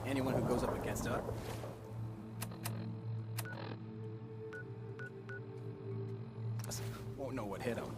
Anyone who goes up against us won't know what hit them.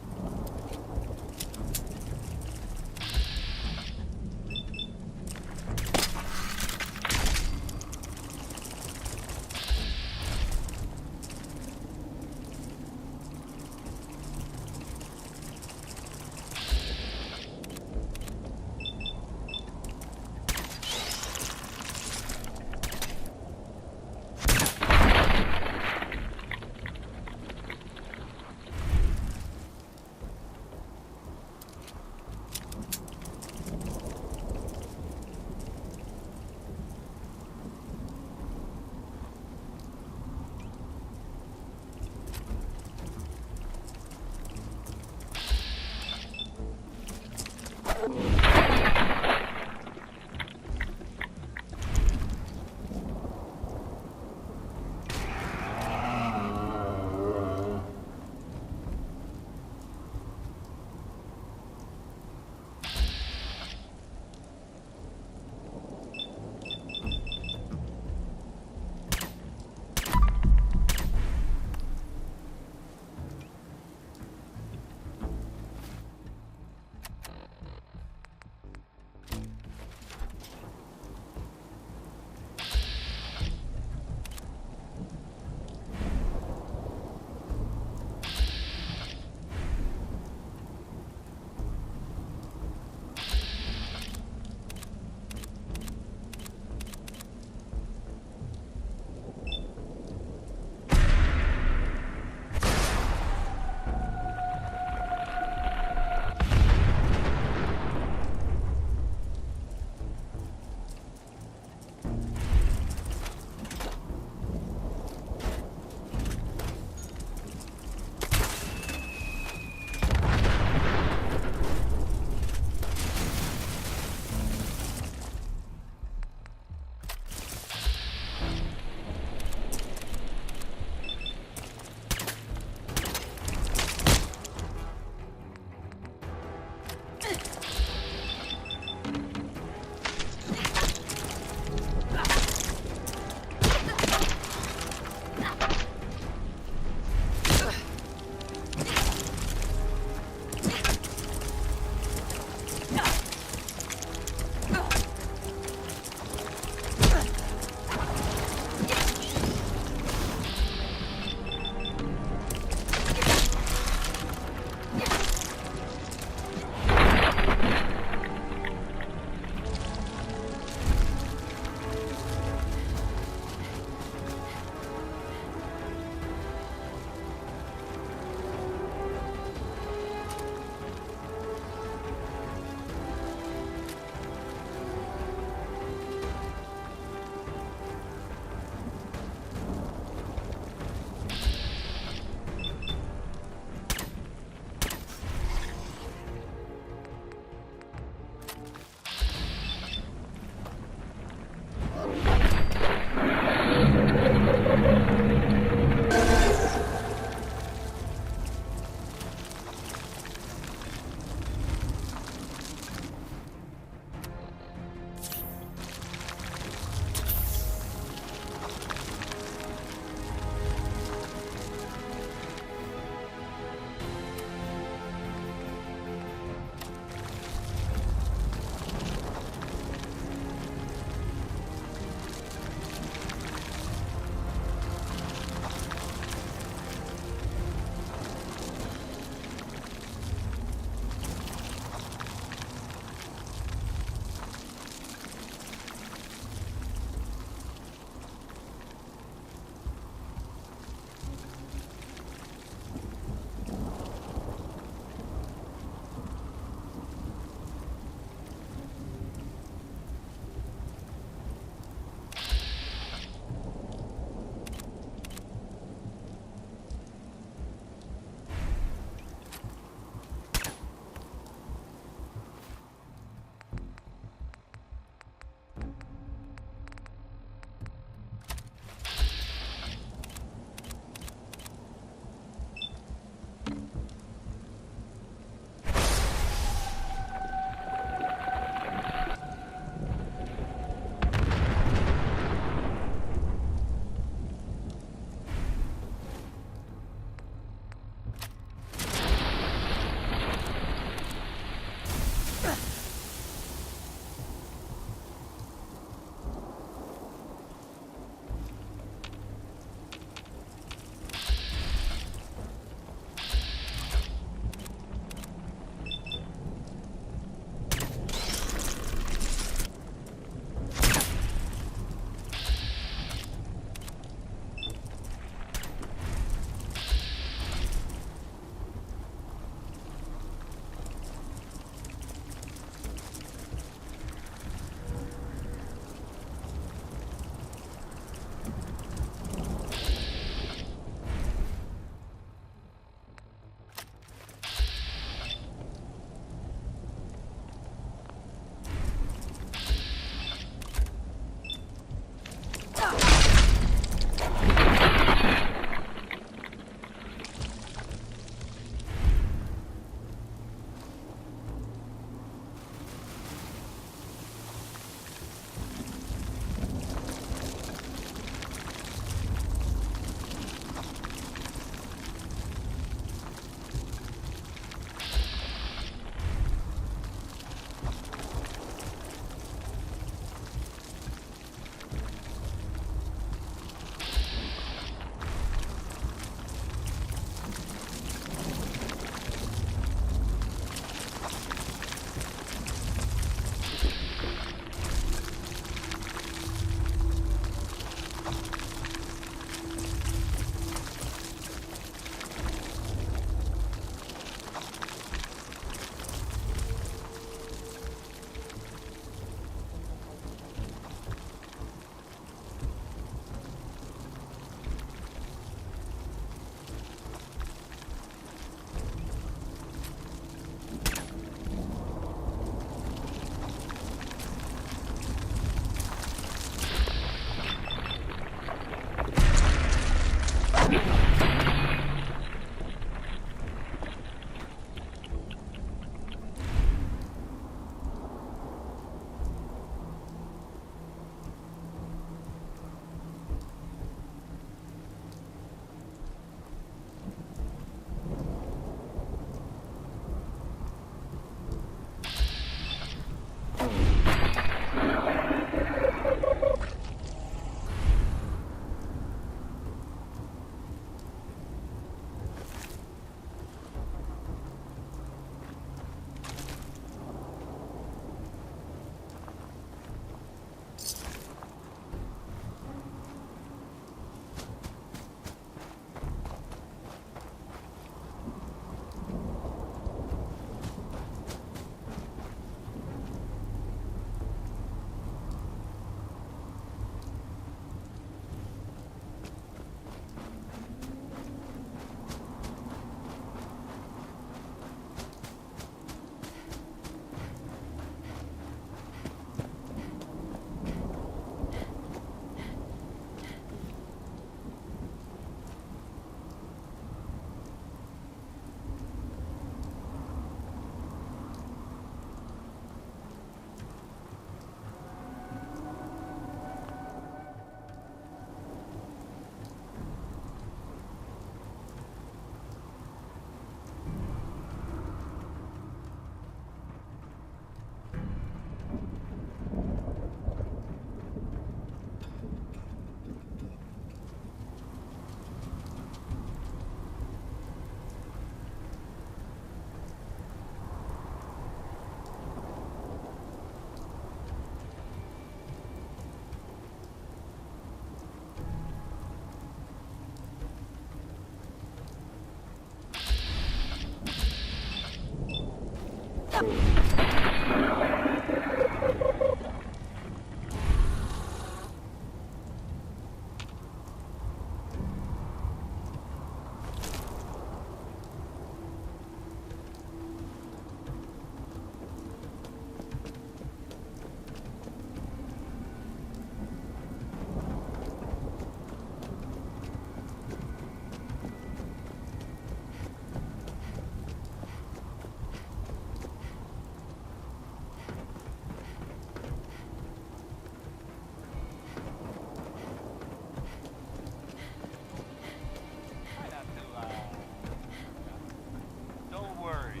Don't worry.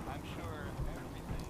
I'm sure everything will be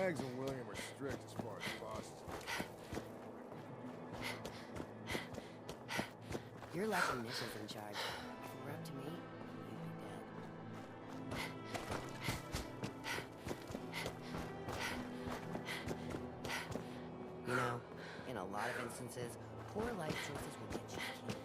Mags and William are strict as far as costs. You're like the mission's in charge. If it were up to me, you'd be dead. You know, in a lot of instances, poor life choices will get you killed.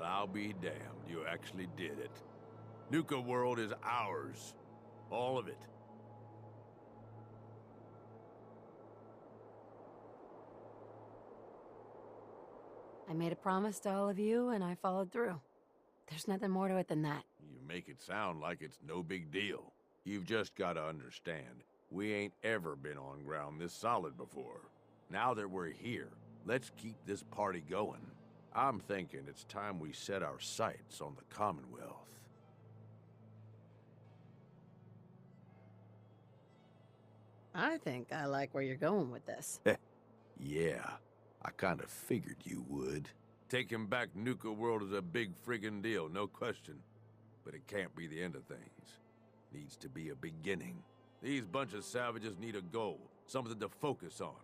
I'll be damned, you actually did it. Nuka world is ours. All of it. I made a promise to all of you, and I followed through. There's nothing more to it than that. You make it sound like it's no big deal. You've just got to understand, we ain't ever been on ground this solid before. Now that we're here, let's keep this party going. I'm thinking it's time we set our sights on the Commonwealth. I think I like where you're going with this. Yeah, I kind of figured you would. Taking back Nuka World is a big friggin' deal, no question. But it can't be the end of things. Needs to be a beginning. These bunch of savages need a goal, something to focus on.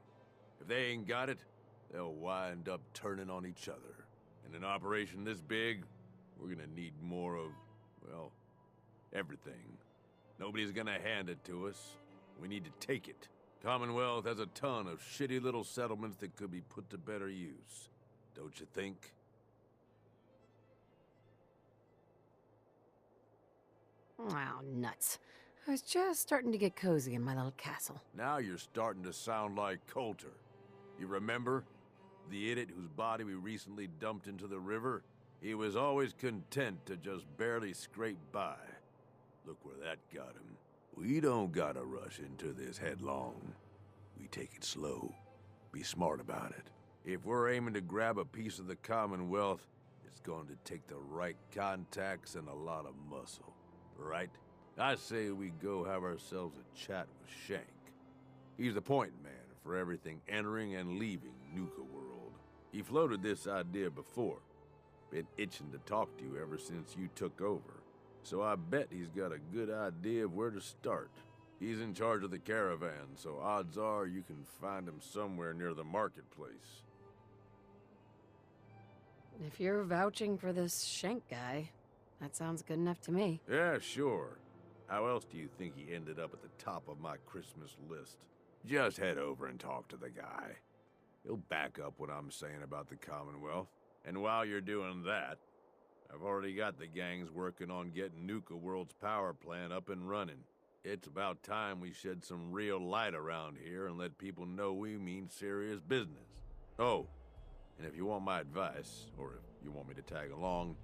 If they ain't got it, they'll wind up turning on each other. In an operation this big, we're gonna need more of, well, everything. Nobody's gonna hand it to us. We need to take it. Commonwealth has a ton of shitty little settlements that could be put to better use. Don't you think? Wow, nuts. I was just starting to get cozy in my little castle. Now you're starting to sound like Coulter. You remember? The idiot whose body we recently dumped into the river? He was always content to just barely scrape by. Look where that got him. We don't gotta rush into this headlong. We take it slow. Be smart about it. If we're aiming to grab a piece of the Commonwealth, it's going to take the right contacts and a lot of muscle. Right? I say we go have ourselves a chat with Shank. He's the point man for everything entering and leaving Nuka World. He floated this idea before. Been itching to talk to you ever since you took over. So I bet he's got a good idea of where to start. He's in charge of the caravan, so odds are you can find him somewhere near the marketplace. If you're vouching for this Shank guy, that sounds good enough to me. Yeah, sure. How else do you think he ended up at the top of my Christmas list? Just head over and talk to the guy. He'll back up what I'm saying about the Commonwealth. And while you're doing that, I've already got the gangs working on getting Nuka World's power plant up and running. It's about time we shed some real light around here and let people know we mean serious business. Oh, and if you want my advice, or if you want me to tag along,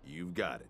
you've got it.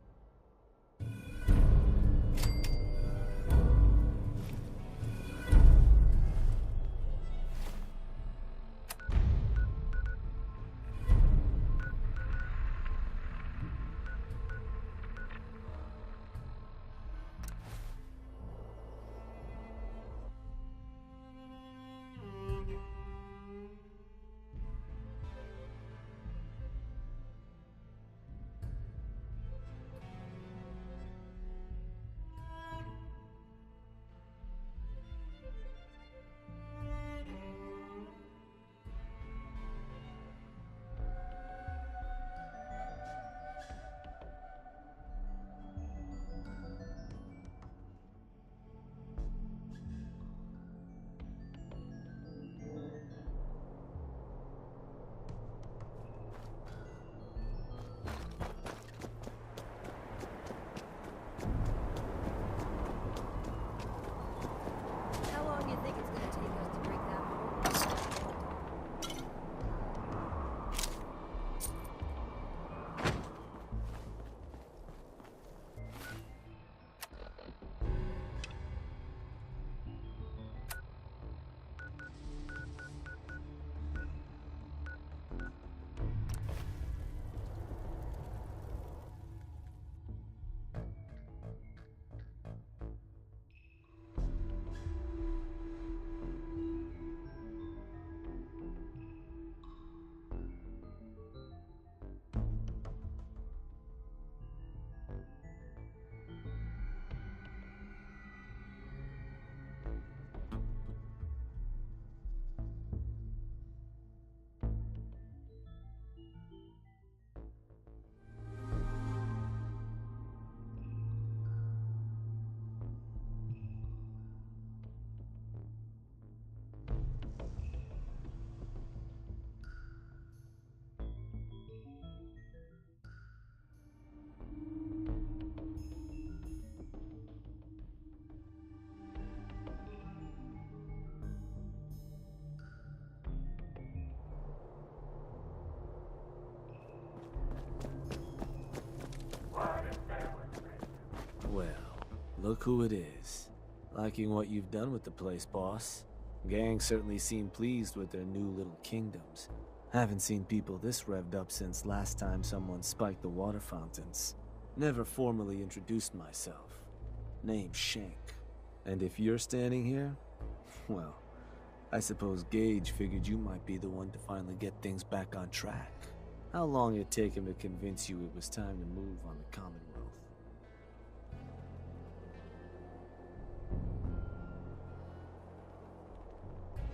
Look who it is. Liking what you've done with the place, boss. Gang certainly seem pleased with their new little kingdoms. Haven't seen people this revved up since last time someone spiked the water fountains. Never formally introduced myself. Name's Shank. And if you're standing here, well, I suppose Gage figured you might be the one to finally get things back on track. How long it take him to convince you it was time to move on the Commonwealth?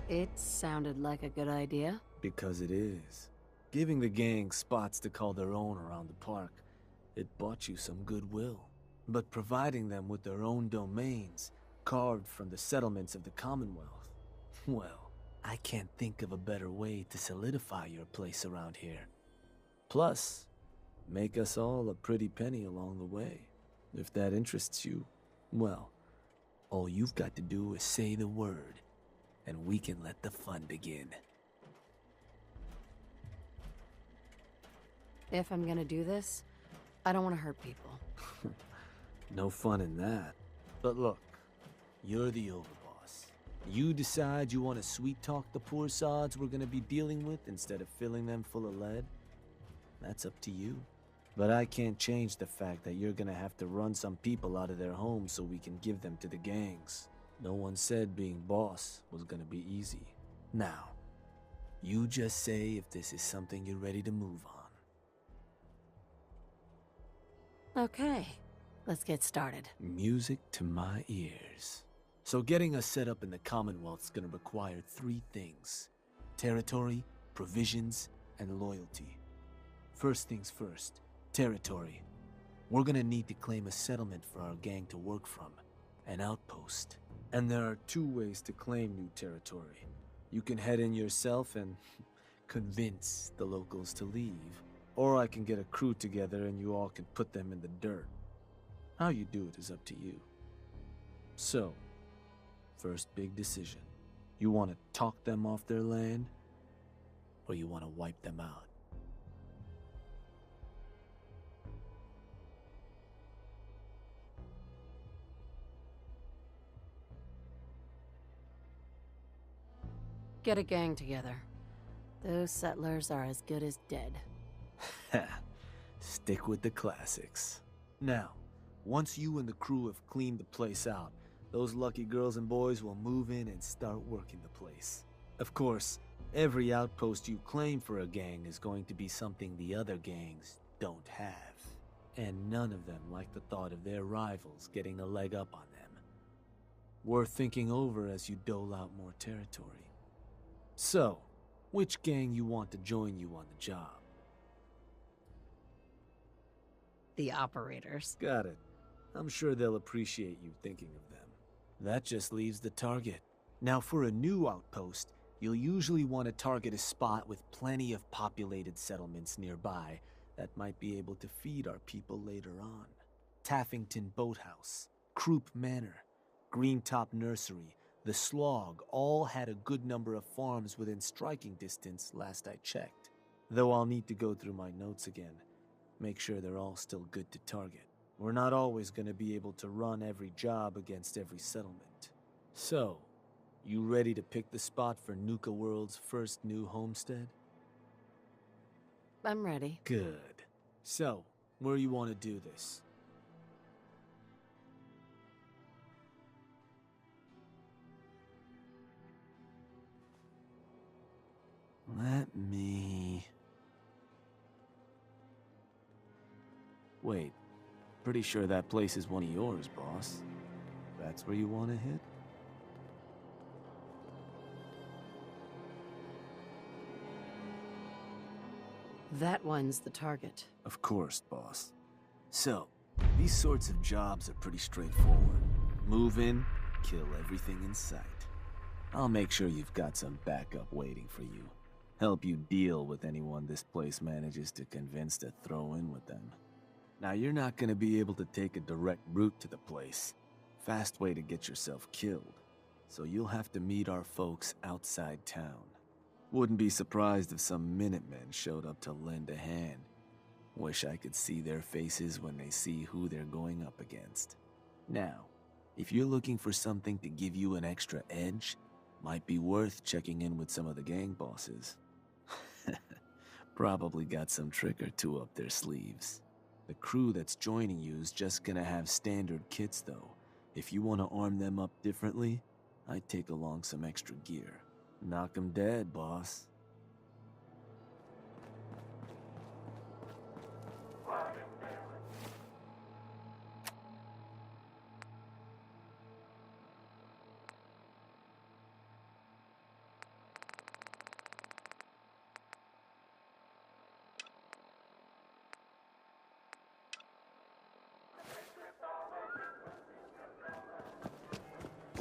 It sounded like a good idea. Because it is. Giving the gang spots to call their own around the park, it bought you some goodwill. But providing them with their own domains, carved from the settlements of the Commonwealth, well, I can't think of a better way to solidify your place around here. Plus, make us all a pretty penny along the way. If that interests you, well, all you've got to do is say the word, and we can let the fun begin. If I'm gonna do this, I don't want to hurt people. No fun in that. But look, you're the overboss. You decide you want to sweet-talk the poor sods we're gonna be dealing with instead of filling them full of lead. That's up to you. But I can't change the fact that you're gonna have to run some people out of their homes so we can give them to the gangs. No one said being boss was gonna be easy. Now, you just say if this is something you're ready to move on. Okay, let's get started. Music to my ears. So getting us set up in the Commonwealth's gonna require 3 things: territory, provisions, and loyalty. First things first, territory. We're gonna need to claim a settlement for our gang to work from, an outpost. And there are 2 ways to claim new territory. You can head in yourself and convince the locals to leave. Or I can get a crew together and you all can put them in the dirt. How you do it is up to you. So, first big decision. You want to talk them off their land? Or you want to wipe them out? Get a gang together. Those settlers are as good as dead. Ha! Stick with the classics. Now, once you and the crew have cleaned the place out, those lucky girls and boys will move in and start working the place. Of course, every outpost you claim for a gang is going to be something the other gangs don't have. And none of them like the thought of their rivals getting a leg up on them. Worth thinking over as you dole out more territory. So, which gang you want to join you on the job? The operators. Got it. I'm sure they'll appreciate you thinking of them. That just leaves the target. Now, for a new outpost, you'll usually want to target a spot with plenty of populated settlements nearby that might be able to feed our people later on. Taffington Boathouse, Croup Manor, Greentop Nursery, the Slog all had a good number of farms within striking distance last I checked. Though I'll need to go through my notes again. Make sure they're all still good to target. We're not always going to be able to run every job against every settlement. So, you ready to pick the spot for Nuka World's first new homestead? I'm ready. Good. So, where you want to do this? Let me... Wait, pretty sure that place is one of yours, boss. That's where you want to hit? That one's the target. Of course, boss. So, these sorts of jobs are pretty straightforward. Move in, kill everything in sight. I'll make sure you've got some backup waiting for you. Help you deal with anyone this place manages to convince to throw in with them. Now, you're not gonna be able to take a direct route to the place. Fast way to get yourself killed. So you'll have to meet our folks outside town. Wouldn't be surprised if some Minutemen showed up to lend a hand. Wish I could see their faces when they see who they're going up against. Now, If you're looking for something to give you an extra edge, might be worth checking in with some of the gang bosses. Probably got some trick or two up their sleeves. The crew that's joining you is just gonna have standard kits though. If you want to arm them up differently, I'd take along some extra gear. Knock 'em dead, boss.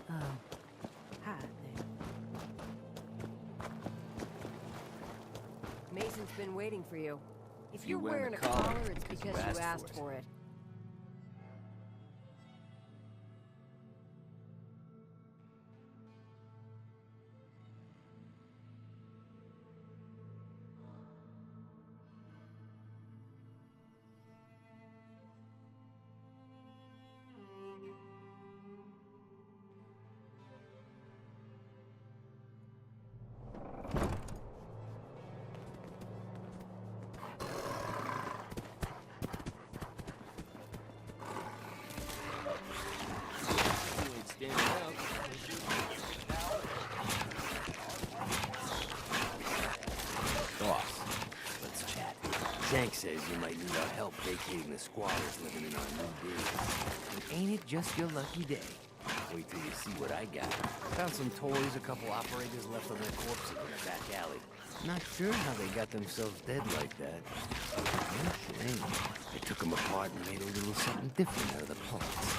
Oh, hi there. Mason's been waiting for you. If you're wearing a collar, it's because you asked for it. Boss, let's chat. Shank says you might need our help vacating the squatters living in our new building. And ain't it just your lucky day? Wait till you see what I got. Found some toys a couple operators left on their corpses in the back alley. Not sure how they got themselves dead like that. No shame. I took them apart and made a little something different out of the parts.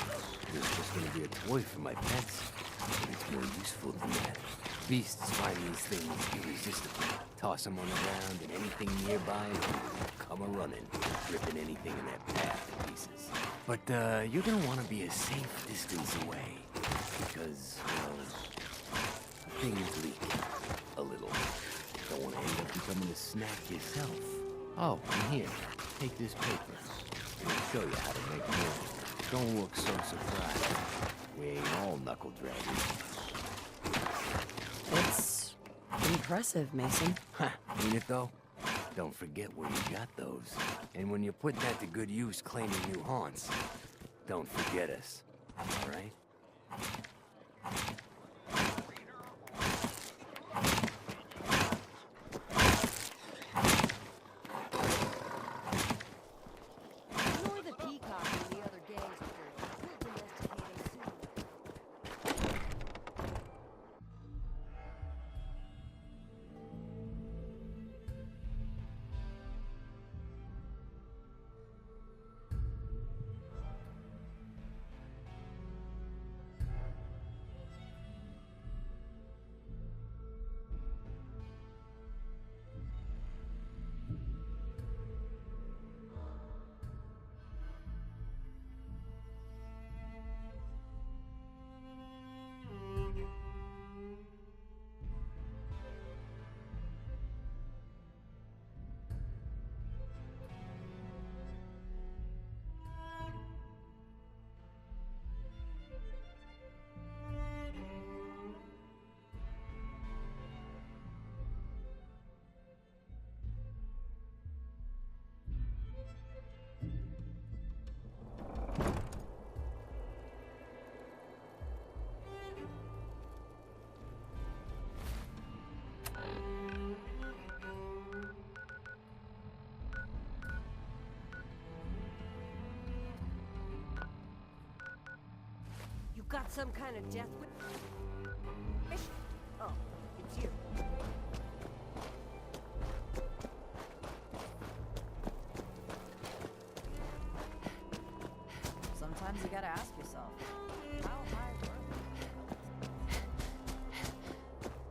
It was just gonna be a toy for my pets, but it's more useful than that. Beasts find these things irresistible. Toss them on the ground, and anything nearby will come a-running, ripping anything in their path to pieces. But you're gonna want to be a safe distance away, because, well, things leak a little. Don't want to end up becoming a snack yourself. Oh, and here, take this paper. It'll show you how to make more. Don't look so surprised. We ain't all knuckle draggers. It's impressive, Mason. Ha, ain't it though? Don't forget where you got those. And when you put that to good use claiming new haunts, don't forget us, all right? Ignore the peacock and the other gangs with your domesticating suit. You got some kind of death wish? Oh, it's you. Sometimes you gotta ask yourself, how high were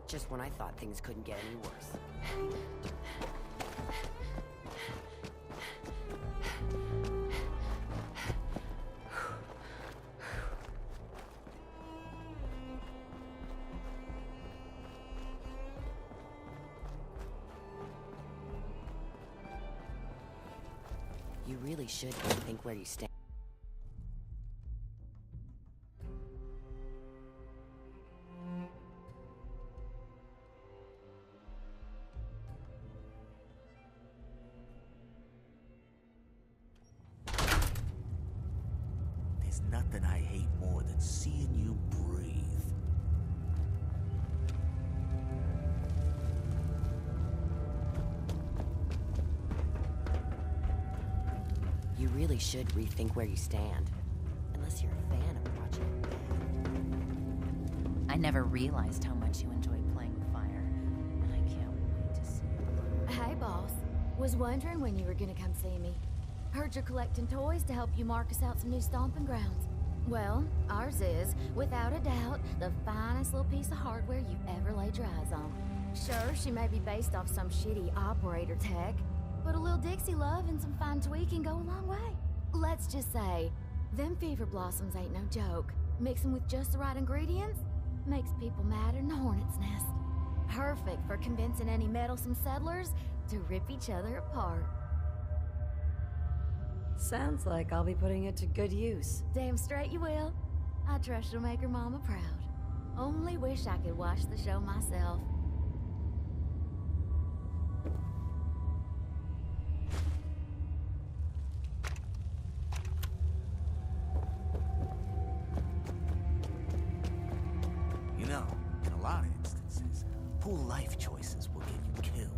Just when I thought things couldn't get any worse. You really should think where you stand. nothing I hate more than seeing you breathe. You really should rethink where you stand. Unless you're a fan of Project Bad. I never realized how much you enjoyed playing with fire. And I can't wait to see it. Hey, boss. Was wondering when you were gonna come see me. Heard you're collecting toys to help you mark us out some new stomping grounds. Well, ours is, without a doubt, the finest little piece of hardware you ever laid your eyes on. Sure, she may be based off some shitty operator tech, but a little Dixie love and some fine tweaking go a long way. Let's just say, them fever blossoms ain't no joke. Mixing with just the right ingredients makes people madder than a hornet's nest. Perfect for convincing any meddlesome settlers to rip each other apart. Sounds like I'll be putting it to good use. Damn straight you will. I trust you'll make her mama proud. Only wish I could watch the show myself. You know, in a lot of instances, poor life choices will get you killed.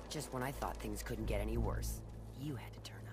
Just when I thought things couldn't get any worse, you had to turn up.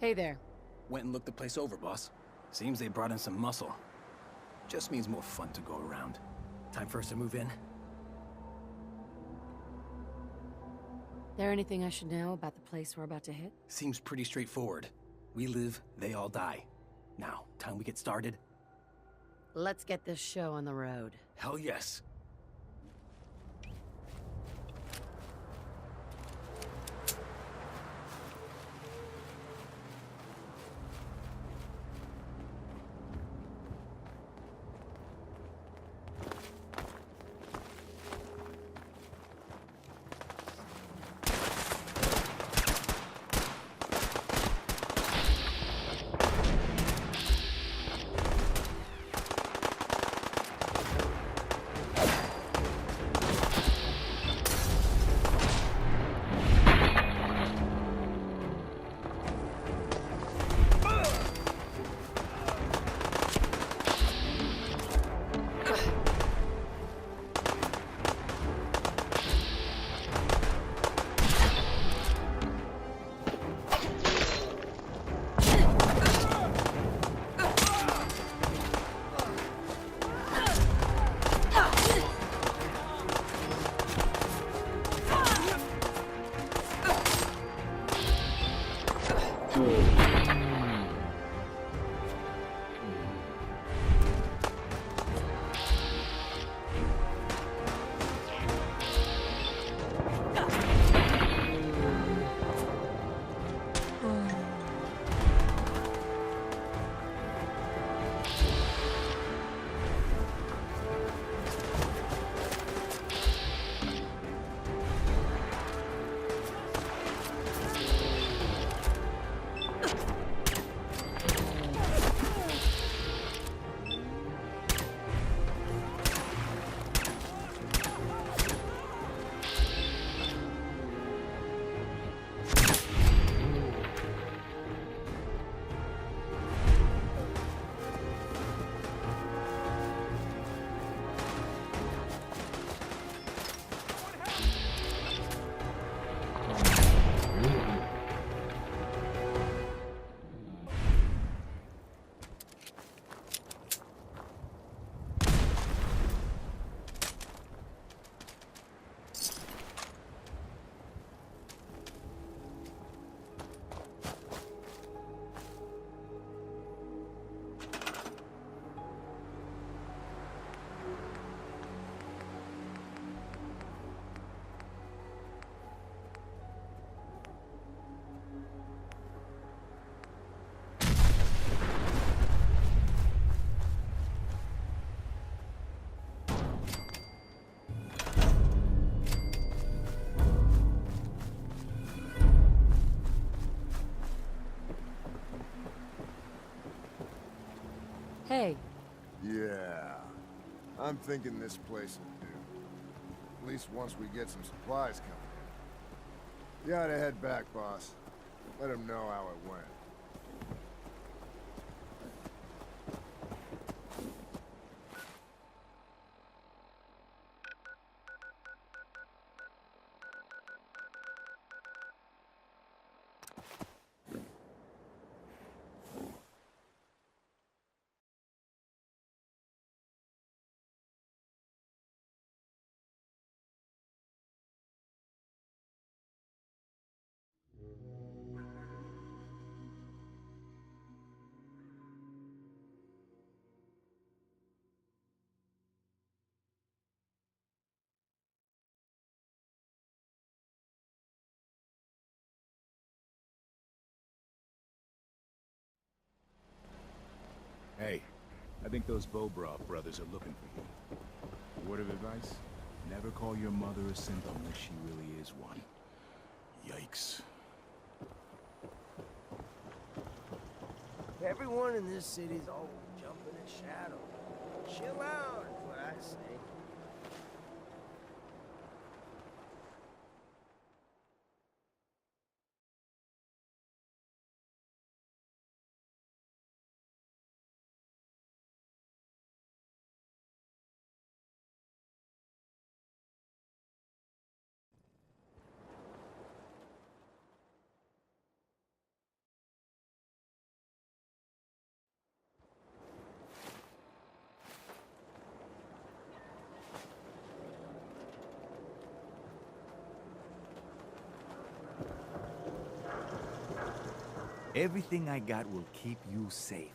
Hey there. Went and looked the place over, boss. Seems they brought in some muscle. Just means more fun to go around. Time for us to move in? There anything I should know about the place we're about to hit? Seems pretty straightforward. We live, they all die. Now, time we get started? Let's get this show on the road. Hell yes. Hey, Yeah. I'm thinking this place will do. At least once we get some supplies coming in. You ought to head back, boss. Let him know how it went. Hey, I think those Bobroff brothers are looking for you. A word of advice? Never call your mother a simp unless she really is one. Yikes. Everyone in this city's always jumping at shadow. Chill out, is what I say. Everything I got will keep you safe.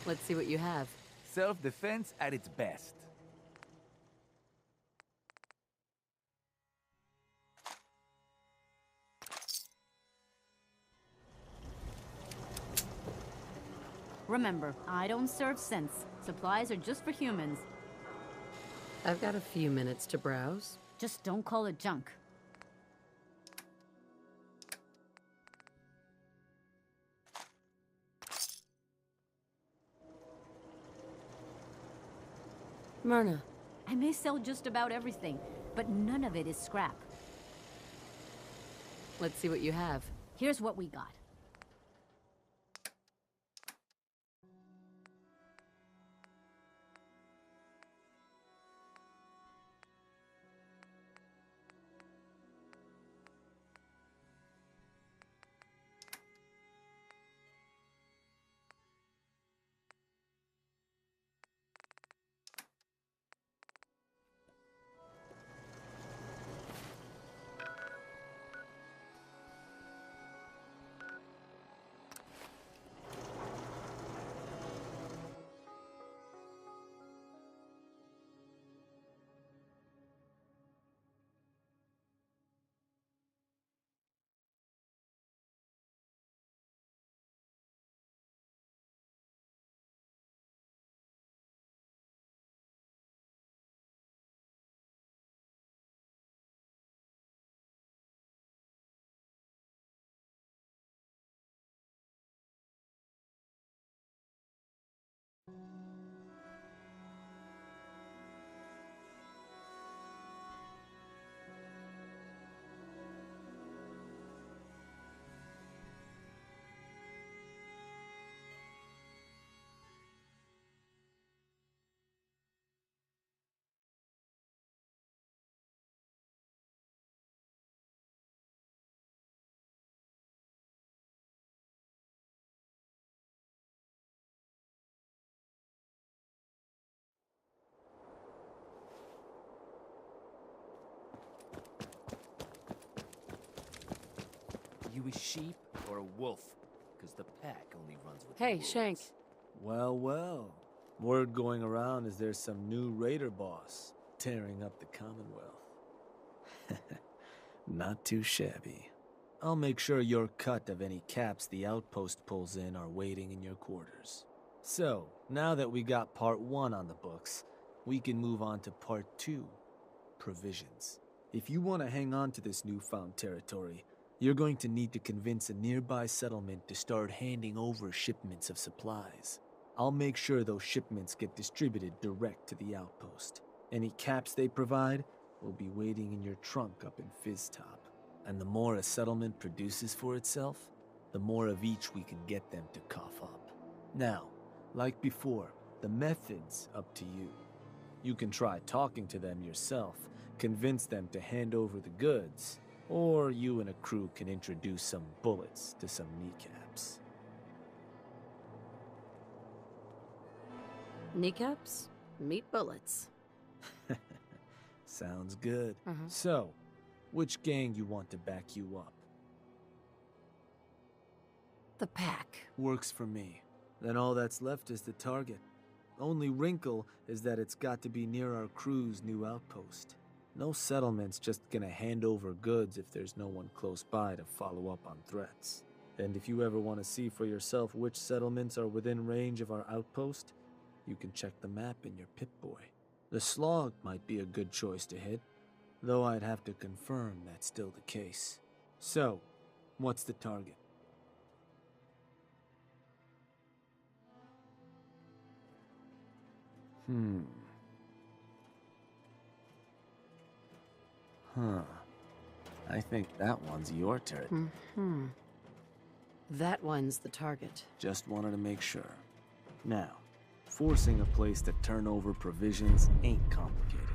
Let's see what you have. Self-defense at its best. Remember, I don't serve sense. Supplies are just for humans. I've got a few minutes to browse. Just don't call it junk. Myrna. I may sell just about everything, but none of it is scrap. Let's see what you have. Here's what we got. You a sheep or a wolf? Because the pack only runs with Hey, wolves. Shank. Well, well. Word going around is there's some new raider boss tearing up the Commonwealth. Not too shabby. I'll make sure your cut of any caps the outpost pulls in are waiting in your quarters. So, now that we got part 1 on the books, we can move on to part 2, provisions. If you want to hang on to this newfound territory, you're going to need to convince a nearby settlement to start handing over shipments of supplies. I'll make sure those shipments get distributed direct to the outpost. Any caps they provide will be waiting in your trunk up in Fizztop. And the more a settlement produces for itself, the more of each we can get them to cough up. Now, like before, the method's up to you. You can try talking to them yourself, convince them to hand over the goods, or you and a crew can introduce some bullets to some kneecaps. Kneecaps? Meat bullets. Sounds good. Mhm. So, which gang you want to back you up? The pack. Works for me. Then all that's left is the target. Only wrinkle is that it's got to be near our crew's new outpost. No settlement's just gonna hand over goods if there's no one close by to follow up on threats. And if you ever want to see for yourself which settlements are within range of our outpost, you can check the map in your Pip-Boy. The Slog might be a good choice to hit, though I'd have to confirm that's still the case. So, what's the target? I think that one's your turret. That one's the target. Just wanted to make sure. Now, forcing a place to turn over provisions ain't complicated.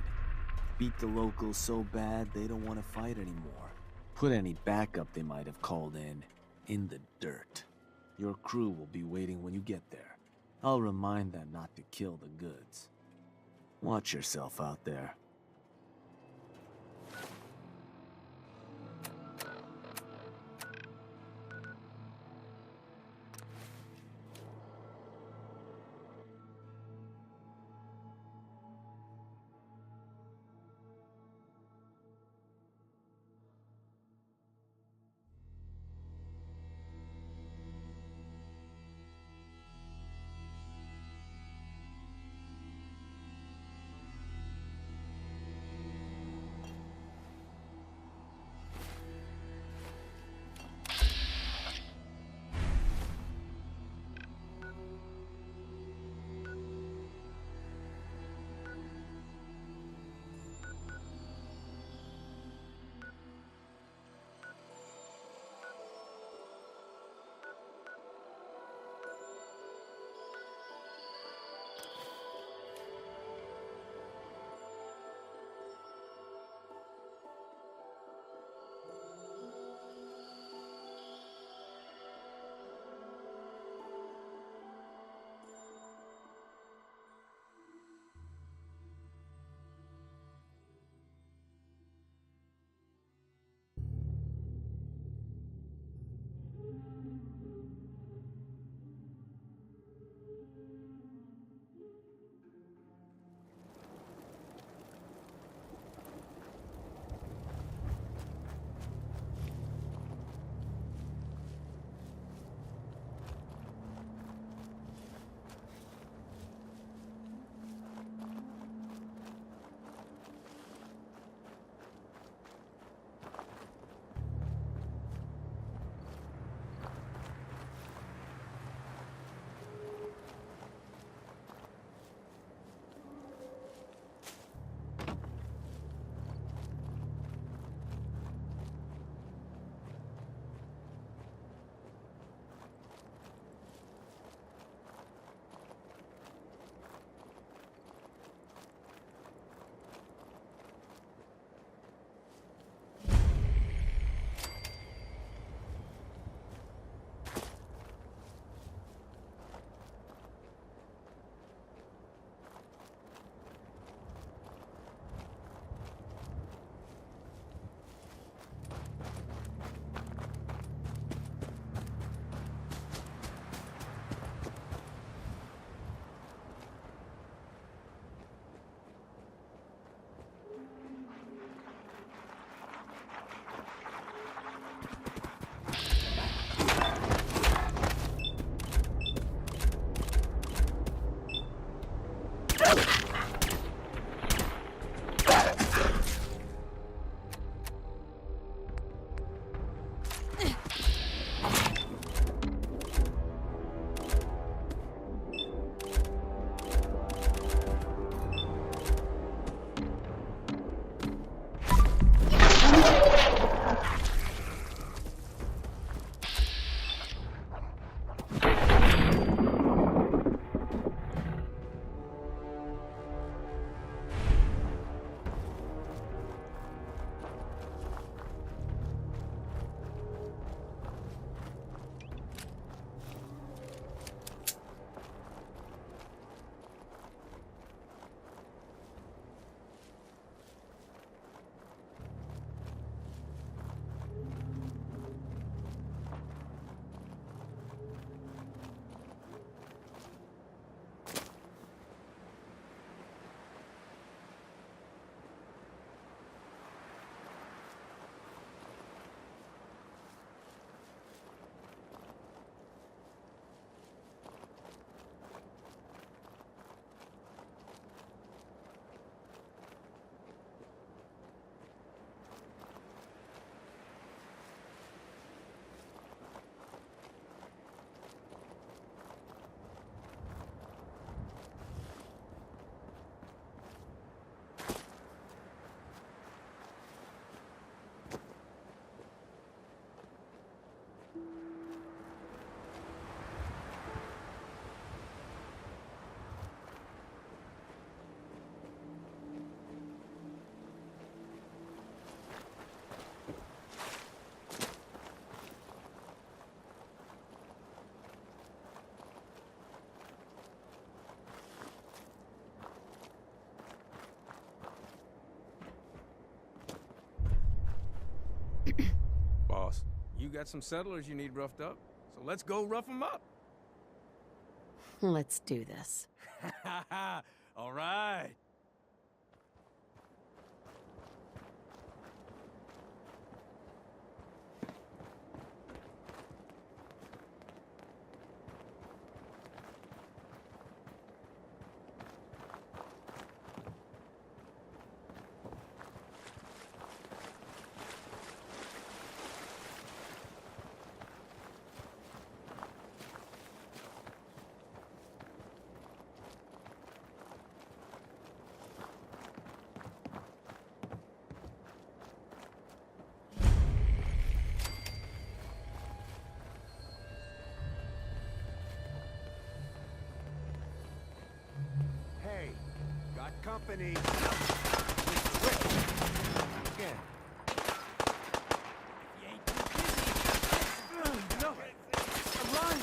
Beat the locals so bad they don't want to fight anymore. Put any backup they might have called in the dirt. Your crew will be waiting when you get there. I'll remind them not to kill the goods. Watch yourself out there. You got some settlers you need roughed up, so let's go rough them up. Let's do this. All right. Hey, got company. Again. No! Run!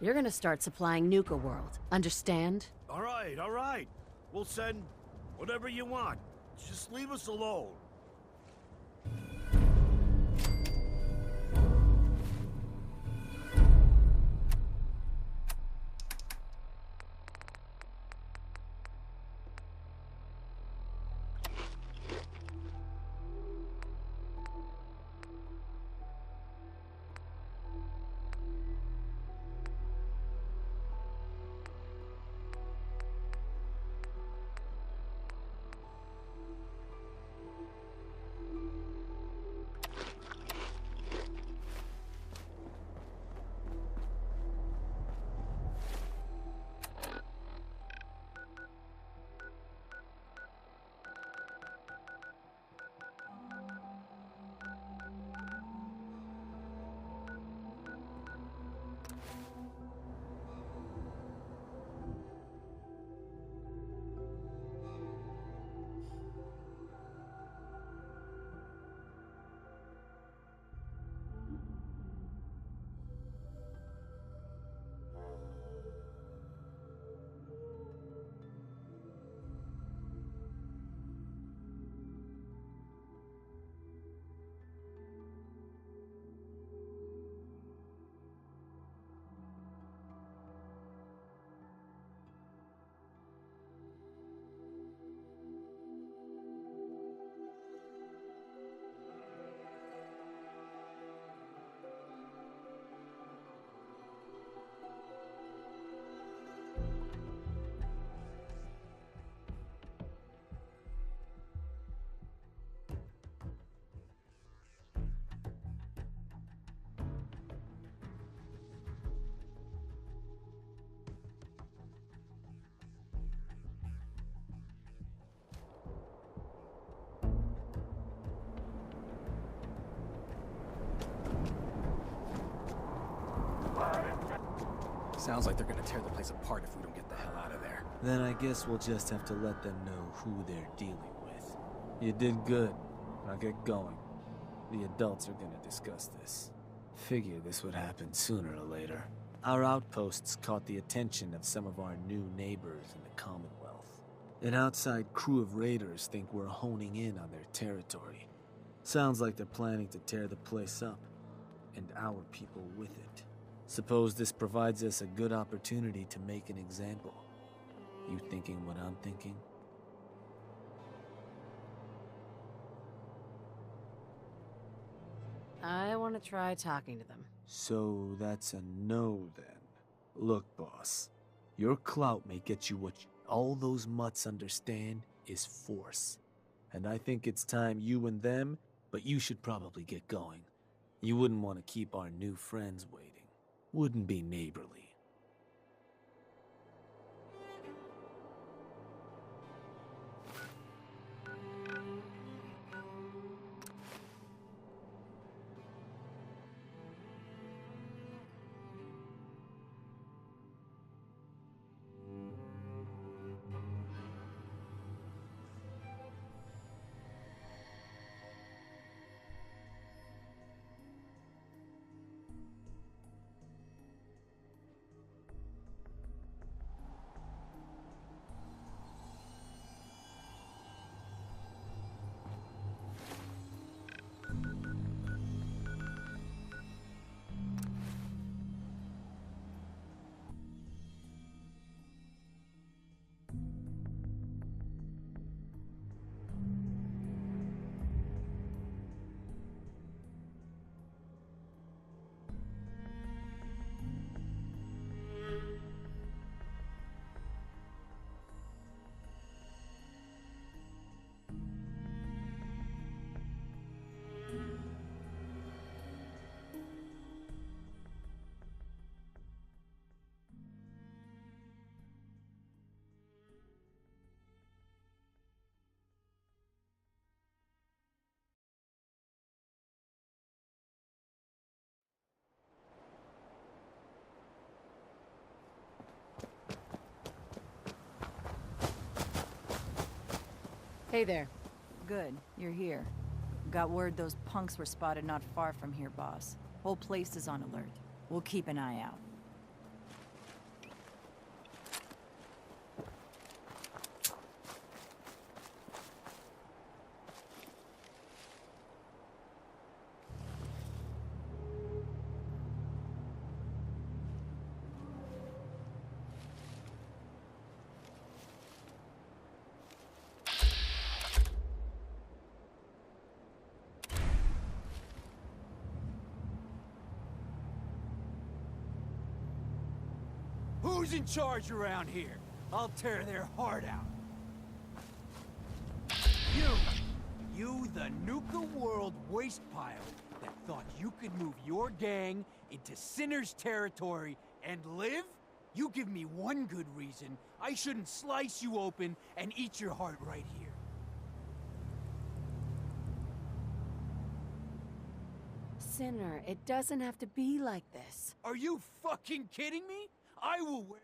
You're gonna start supplying Nuka World, understand? All right. We'll send whatever you want. Just leave us alone. Sounds like they're gonna tear the place apart if we don't get the hell out of there. Then I guess we'll just have to let them know who they're dealing with. You did good. Now get going. The adults are gonna discuss this. Figure this would happen sooner or later. Our outposts caught the attention of some of our new neighbors in the Commonwealth. An outside crew of raiders think we're honing in on their territory. Sounds like they're planning to tear the place up, and our people with it. Suppose this provides us a good opportunity to make an example. You thinking what I'm thinking? I want to try talking to them. So that's a no then. Look, boss. Your clout may get you what all those mutts understand is force. And I think it's time you and them, but you should probably get going. You wouldn't want to keep our new friends waiting. Wouldn't be neighborly. Hey there. Good, you're here. Got word those punks were spotted not far from here, boss. Whole place is on alert. We'll keep an eye out. Who's in charge around here? I'll tear their heart out. You the Nuka world waste pile that thought you could move your gang into Sinner's territory and live? You give me one good reason I shouldn't slice you open and eat your heart right here. Sinner, it doesn't have to be like this. Are you fucking kidding me? I will wear...